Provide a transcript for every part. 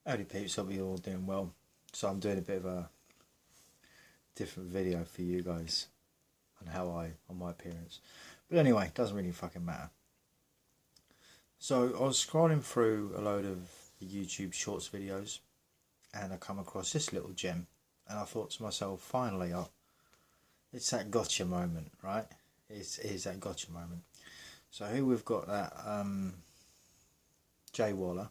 Howdy peeps, hope you're all doing well. So I'm doing a bit of a different video for you guys on my appearance. But anyway, it doesn't really fucking matter. So I was scrolling through a load of the YouTube Shorts videos and I come across this little gem and I thought to myself, finally, it's that gotcha moment, right? It is that gotcha moment. So here we've got that Jay Waller.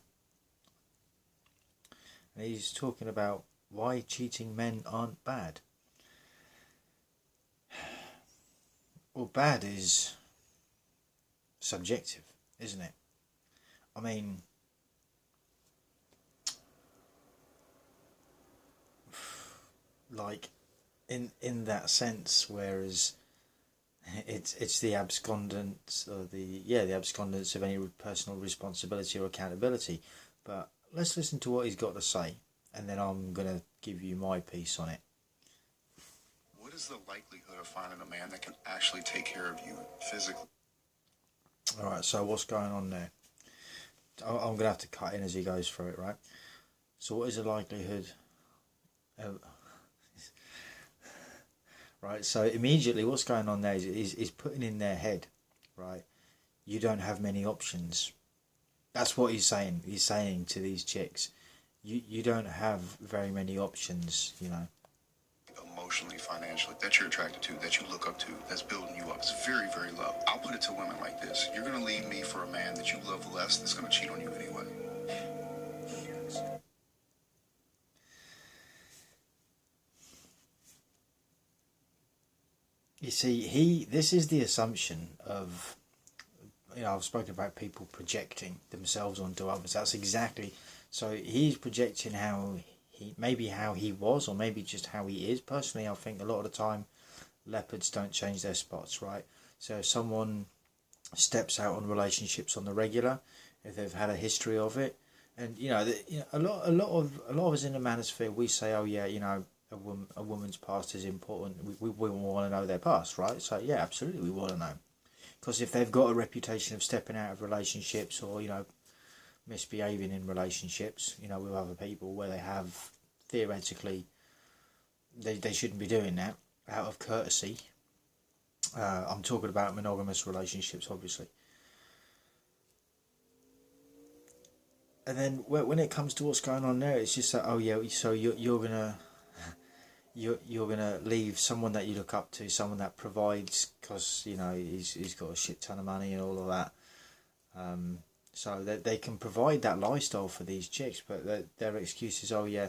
And he's talking about why cheating men aren't bad. Well, bad is subjective, isn't it? I mean, like in that sense, whereas it's the abscondence or the abscondence of any personal responsibility or accountability. But let's listen to what he's got to say, and then I'm going to give you my piece on it. What is the likelihood of finding a man that can actually take care of you physically? Alright, so what's going on there? I'm going to have to cut in as he goes through it, right? So what is the likelihood of... Right, so immediately what's going on there is putting in their head, right? You don't have many options. That's what he's saying. He's saying to these chicks, you don't have very many options, you know. Emotionally, financially, that you're attracted to, that you look up to, that's building you up. It's very, very low. I'll put it to women like this. You're going to leave me for a man that you love less that's going to cheat on you anyway. You see, this is the assumption of, you know, I've spoken about people projecting themselves onto others. That's exactly, so he's projecting how he was, or maybe just how he is. Personally, I think a lot of the time leopards don't change their spots, right? So if someone steps out on relationships on the regular, if they've had a history of it, and a lot of us in the manosphere, we say, oh yeah, you know, a woman's past is important. We want to know their past, right? So yeah, absolutely, we want to know, because if they've got a reputation of stepping out of relationships, or, you know, misbehaving in relationships, you know, with other people, where they have theoretically they shouldn't be doing that out of courtesy. I'm talking about monogamous relationships, obviously. And then when it comes to what's going on there, it's just that, oh yeah, so you're gonna leave someone that you look up to, someone that provides, because, you know, he's got a shit ton of money and all of that. So that they can provide that lifestyle for these chicks, but their excuse is, oh yeah,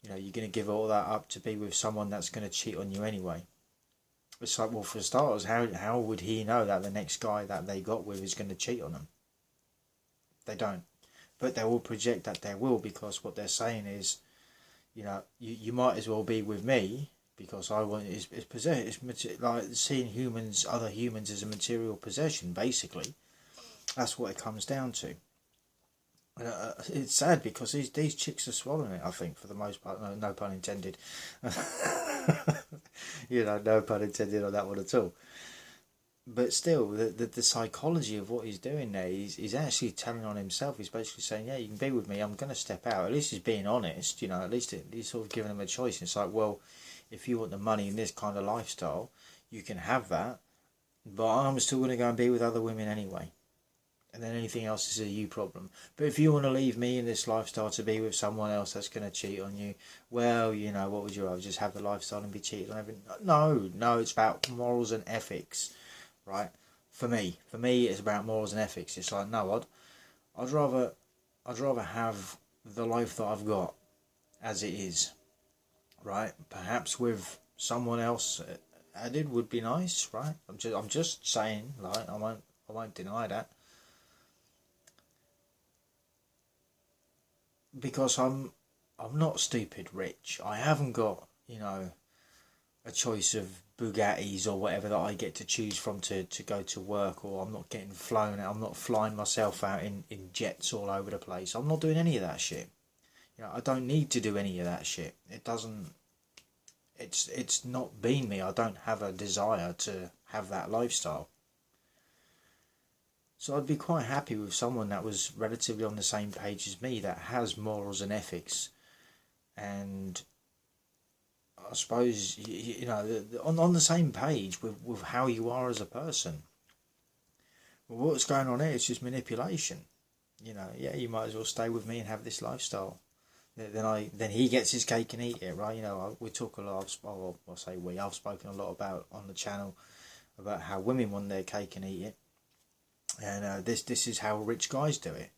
you know, you're going to give all that up to be with someone that's going to cheat on you anyway. It's like, well, for starters, how would he know that the next guy that they got with is going to cheat on them? They don't. But they will project that they will, because what they're saying is, you know, you might as well be with me, because I want it's possession. It's like seeing other humans as a material possession, basically. That's what it comes down to. It's sad because these chicks are swallowing it, I think, for the most part. No pun intended. You know, no pun intended on that one at all. But still, the psychology of what he's doing there, he's actually telling on himself. He's basically saying, yeah, you can be with me, I'm going to step out. At least he's being honest, you know, at least he's sort of giving them a choice. It's like, well, if you want the money in this kind of lifestyle, you can have that, but I'm still going to go and be with other women anyway. And then anything else is a you problem. But if you want to leave me in this lifestyle to be with someone else that's going to cheat on you, well, you know, what would you rather, just have the lifestyle and be cheated on everything? No, it's about morals and ethics, right? For me, it's about morals and ethics. It's like, no, I'd rather have the life that I've got as it is, right? Perhaps with someone else added would be nice, right? I'm just saying, like, I won't deny that. Because I'm not stupid rich. I haven't got, you know, a choice of Bugattis or whatever that I get to choose from to go to work, or I'm not getting flown out. I'm not flying myself out in jets all over the place. I'm not doing any of that shit. You know, I don't need to do any of that shit. It's not been me. I don't have a desire to have that lifestyle. So I'd be quite happy with someone that was relatively on the same page as me, that has morals and ethics, and I suppose you know on the same page with how you are as a person. Well, what's going on here is just manipulation. You know, yeah, you might as well stay with me and have this lifestyle. Then he gets his cake and eat it, right? You know, we talk a lot. I'll say we. I've spoken a lot about on the channel about how women want their cake and eat it, and this is how rich guys do it.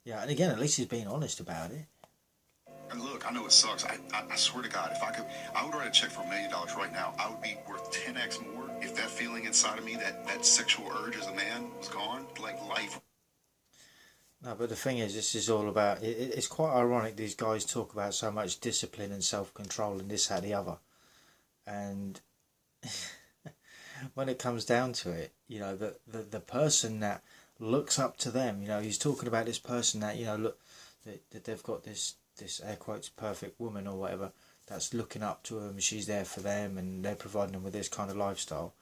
Yeah, and again, at least he's being honest about it. And look, I know it sucks. I swear to God, if I would write a check for $1 million right now. I would be worth 10x more if that feeling inside of me, that sexual urge as a man, was gone. Like life. No, but the thing is, this is all about. It's quite ironic these guys talk about so much discipline and self-control and this, that, the other, and when it comes down to it, you know, the person that looks up to them, you know, he's talking about this person that, you know, look, that they've got this air quotes perfect woman or whatever that's looking up to them, she's there for them, and they're providing them with this kind of lifestyle,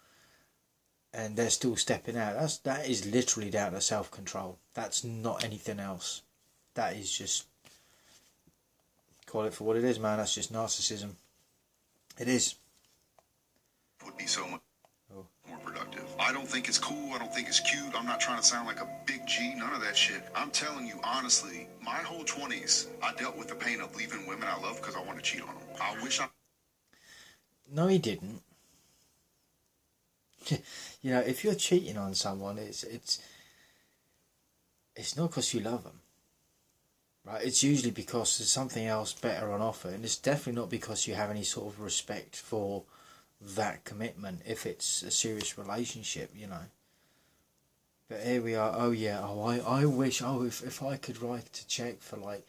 and they're still stepping out. That is literally down to self-control. That's not anything else. That is just, call it for what it is, man. That's just narcissism. It is. Would be so much more productive. I don't think it's cool. I don't think it's cute. I'm not trying to sound like a big G. None of that shit. I'm telling you honestly, my whole 20s, I dealt with the pain of leaving women I love because I want to cheat on them. I wish I... No, he didn't. You know, if you're cheating on someone, it's not because you love them, right? It's usually because there's something else better on offer, and it's definitely not because you have any sort of respect for that commitment if it's a serious relationship, you know. But here we are. Oh yeah. I wish. If I could write a check for like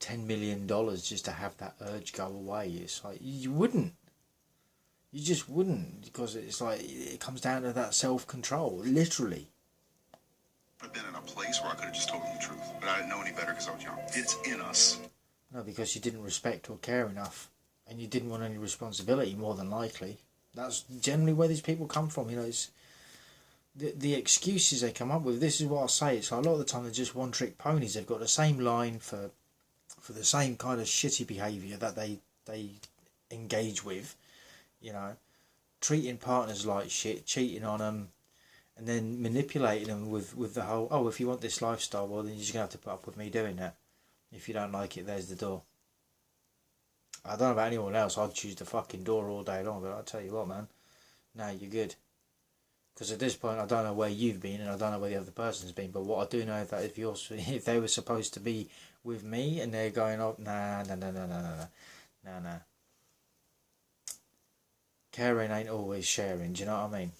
$10 million just to have that urge go away. It's like you wouldn't. You just wouldn't, because it's like it comes down to that self-control, literally. I've been in a place where I could have just told them the truth, but I didn't know any better because I was young. It's in us. No, because you didn't respect or care enough, and you didn't want any responsibility, more than likely. That's generally where these people come from, you know. It's the excuses they come up with. This is what I say. It's like a lot of the time they're just one-trick ponies. They've got the same line for the same kind of shitty behaviour that they engage with. You know, treating partners like shit, cheating on them, and then manipulating them with the whole, oh, if you want this lifestyle, well, then you're just going to have to put up with me doing that. If you don't like it, there's the door. I don't know about anyone else, I'd choose the fucking door all day long, but I'll tell you what, man, no, you're good. Because at this point, I don't know where you've been, and I don't know where the other person's been, but what I do know is that if they were supposed to be with me, and they're going, oh, nah. Caring ain't always sharing, do you know what I mean?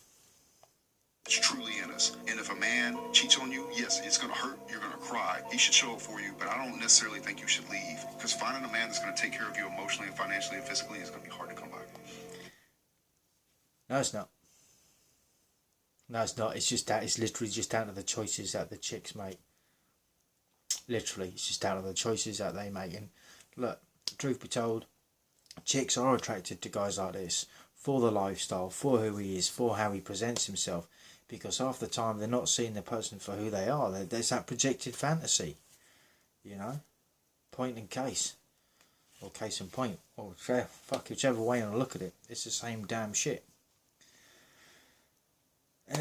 It's truly in us. And if a man cheats on you, yes, it's going to hurt. You're going to cry. He should show up for you, but I don't necessarily think you should leave. Because finding a man that's going to take care of you emotionally and financially and physically is going to be hard to come by. No, it's not. No, it's not. It's just that. It's literally just down to the choices that the chicks make. Literally, it's just down to the choices that they make. And look, truth be told, chicks are attracted to guys like this for the lifestyle, for who he is, for how he presents himself, because half the time they're not seeing the person for who they are. There's that projected fantasy, you know. Point in case, or case in point, or fuck, whichever way you want to look at it, it's the same damn shit. And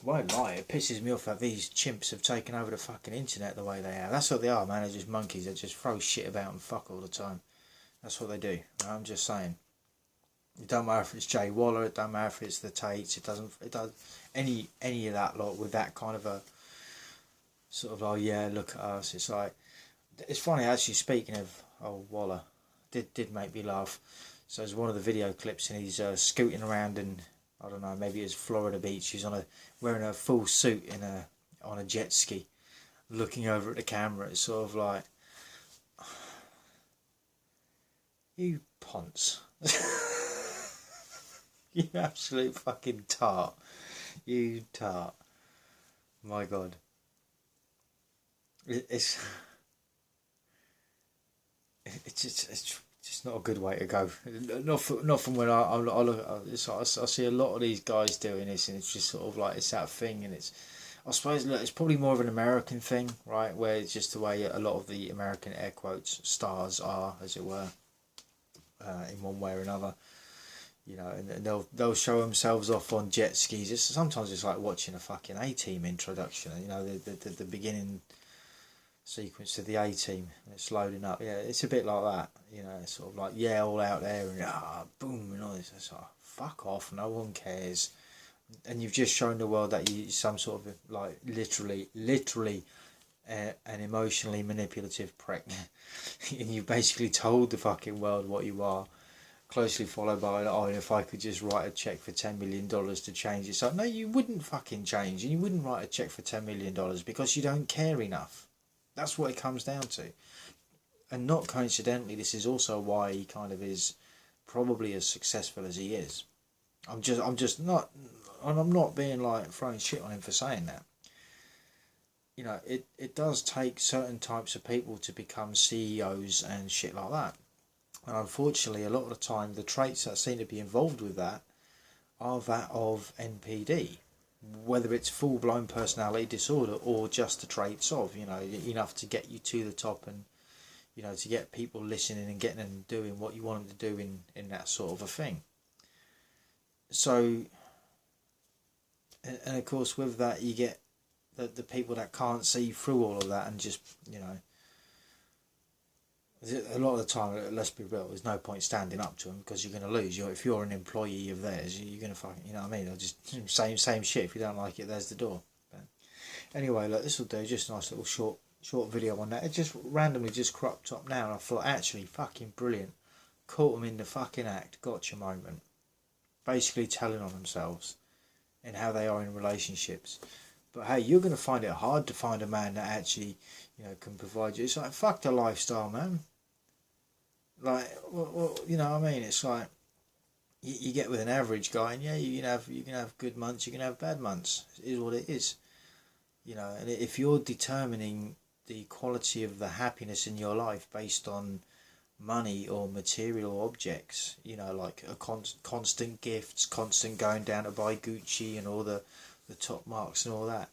won't lie, it pisses me off that these chimps have taken over the fucking internet the way they have. That's what they are, man. They're just monkeys. They just throw shit about and fuck all the time. That's what they do. I'm just saying. It don't matter if it's Jay Waller. It don't matter if it's the Tates. It does any of that lot with that kind of a sort of, oh yeah, look at us. It's like, it's funny actually. Speaking of Waller, did make me laugh. So it's one of the video clips, and he's scooting around in, I don't know, maybe it's Florida Beach. He's wearing a full suit on a jet ski, looking over at the camera. It's sort of like, you ponce. You absolute fucking tart. You tart. My God. It's just not a good way to go. Not from when I look. I see a lot of these guys doing this, and it's just sort of like it's that thing, and it's. I suppose look, it's probably more of an American thing, right? Where it's just the way a lot of the American air quotes stars are, as it were, in one way or another. You know, and they'll show themselves off on jet skis. Sometimes it's like watching a fucking A-Team introduction. You know, the beginning sequence to the A-Team. It's loading up. Yeah, it's a bit like that. You know, it's sort of like all out there and boom and all this. It's like fuck off. No one cares. And you've just shown the world that you're some sort of like literally an emotionally manipulative prick, and you've basically told the fucking world what you are. Closely followed by, if I could just write a check for $10 million to change it. So, no, you wouldn't fucking change. And you wouldn't write a check for $10 million because you don't care enough. That's what it comes down to. And not coincidentally, this is also why he kind of is probably as successful as he is. I'm not being like throwing shit on him for saying that. You know, it does take certain types of people to become CEOs and shit like that. And unfortunately, a lot of the time, the traits that seem to be involved with that are that of NPD. Whether it's full-blown personality disorder or just the traits of, you know, enough to get you to the top and, you know, to get people listening and getting them doing what you want them to do in that sort of a thing. So, and of course, with that, you get the people that can't see through all of that and just, you know, a lot of the time, let's be real, there's no point standing up to them because you're going to lose. If you're an employee of theirs, you're going to fucking, you know what I mean? They'll just same shit. If you don't like it, there's the door. But anyway, look, this will do. Just a nice little short video on that. It just randomly just cropped up now, and I thought, actually, fucking brilliant. Caught them in the fucking act. Gotcha moment. Basically telling on themselves and how they are in relationships. But hey, you're going to find it hard to find a man that actually, you know, can provide you. It's like, fuck the lifestyle, man. Like, well, you know what I mean? It's like, you get with an average guy, and yeah, you can have good months, you can have bad months. It is what it is. You know, and if you're determining the quality of the happiness in your life based on money or material objects, you know, like a constant gifts, constant going down to buy Gucci and all the top marks and all that,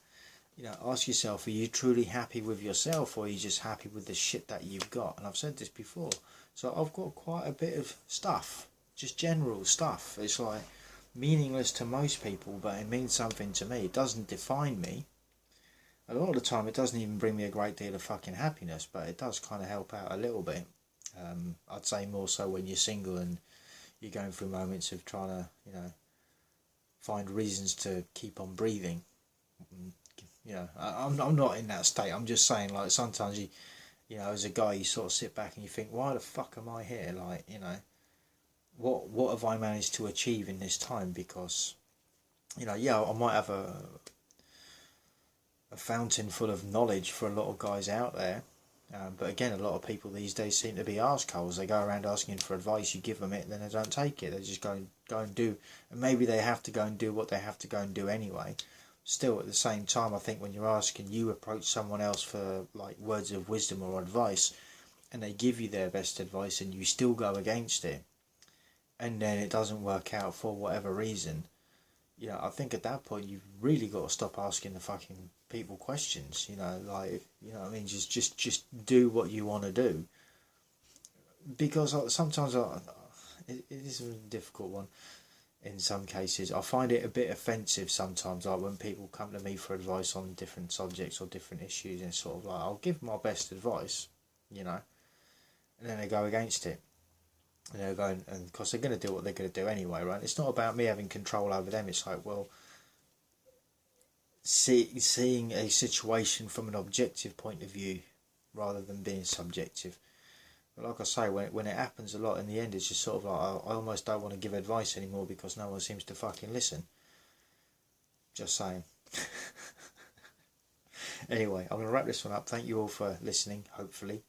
you know, ask yourself, are you truly happy with yourself, or are you just happy with the shit that you've got? And I've said this before. So I've got quite a bit of stuff, just general stuff. It's like meaningless to most people, but it means something to me. It doesn't define me. A lot of the time, it doesn't even bring me a great deal of fucking happiness, but it does kind of help out a little bit. I'd say more so when you're single and you're going through moments of trying to, you know, find reasons to keep on breathing. You know, I'm not in that state. I'm just saying, like, sometimes you know, as a guy, you sort of sit back and you think, why the fuck am I here? Like, you know, what have I managed to achieve in this time? Because, you know, yeah, I might have a fountain full of knowledge for a lot of guys out there. But again, a lot of people these days seem to be arseholes. They go around asking for advice, you give them it, then they don't take it. They just go and do, and maybe they have to go and do what they have to go and do anyway. Still, at the same time, I think when you're asking, you approach someone else for like words of wisdom or advice, and they give you their best advice, and you still go against it, and then it doesn't work out for whatever reason. You know, I think at that point you've really got to stop asking the fucking people questions. You know, like, you know what I mean, just do what you want to do. Because sometimes it is a difficult one. In some cases, I find it a bit offensive sometimes, like when people come to me for advice on different subjects or different issues, and sort of like, I'll give my best advice, you know, and then they go against it. And they're going, and because they're going to do what they're going to do anyway, right? It's not about me having control over them. It's like, well, seeing a situation from an objective point of view rather than being subjective. But like I say, when it happens a lot, in the end, it's just sort of like, I almost don't want to give advice anymore because no one seems to fucking listen. Just saying. Anyway, I'm going to wrap this one up. Thank you all for listening, hopefully.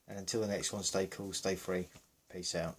And until the next one, stay cool, stay free. Peace out.